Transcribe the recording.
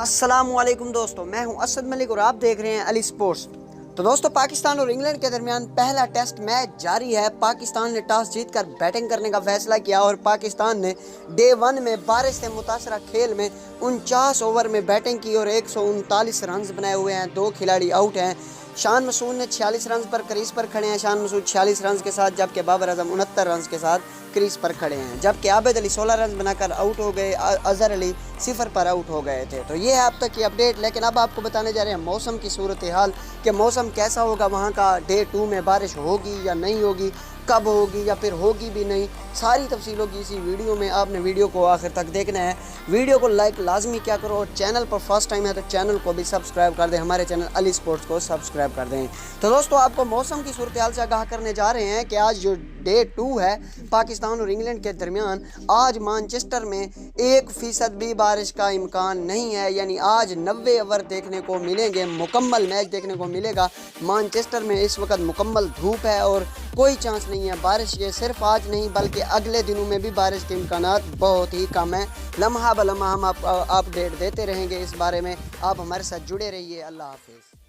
अस्सलाम वालेकुम दोस्तों, मैं हूं असद मलिक और आप देख रहे हैं अली स्पोर्ट्स। तो दोस्तों, पाकिस्तान और इंग्लैंड के दरमियान पहला टेस्ट मैच जारी है। पाकिस्तान ने टॉस जीतकर बैटिंग करने का फैसला किया और पाकिस्तान ने डे 1 में बारिश से मुतासरा खेल में 49 ओवर में बैटिंग की और 139 रन बनाए हुए हैं। 2 खिलाड़ी आउट हैं। शान मसूद ने 46 रन पर क्रीज पर खड़े हैं। शान मसूद 46 रन के साथ, जबकि बाबर आजम 69 रन के साथ क्रीज पर खड़े हैं। जबकि आबिद अली 16 रन बनाकर आउट हो गए। अजहर अली 0 पर आउट हो गए थे। तो ये है अब तक की अपडेट। लेकिन अब आपको बताने जा रहे हैं मौसम की सूरत हाल कि मौसम कैसा होगा वहाँ का। डे 2 में बारिश होगी या नहीं होगी, कब होगी या फिर होगी भी नहीं, सारी तफसील होगी इसी वीडियो में। आपने वीडियो को आखिर तक देखना है। वीडियो को लाइक लाजमी क्या करो और चैनल पर फर्स्ट टाइम है तो चैनल को भी सब्सक्राइब कर दें। हमारे चैनल अली स्पोर्ट्स को सब्सक्राइब कर दें। तो दोस्तों, आपको मौसम की सूरत हाल से आगाह करने जा रहे हैं कि आज जो डे 2 है पाकिस्तान और इंग्लैंड के दरमियान, आज मानचेस्टर में 1% भी बारिश का इम्कान नहीं है। यानी आज 90 ओवर देखने को मिलेंगे, मुकम्मल मैच देखने को मिलेगा। मानचेस्टर में इस वक्त मुकम्मल धूप है और कोई चांस नहीं है बारिश के। सिर्फ आज नहीं बल्कि अगले दिनों में भी बारिश के इम्कानात बहुत ही कम है। लम्हा ब लम्हा हम आप अपडेट देते रहेंगे इस बारे में। आप हमारे साथ जुड़े रहिए। अल्लाह हाफिज़।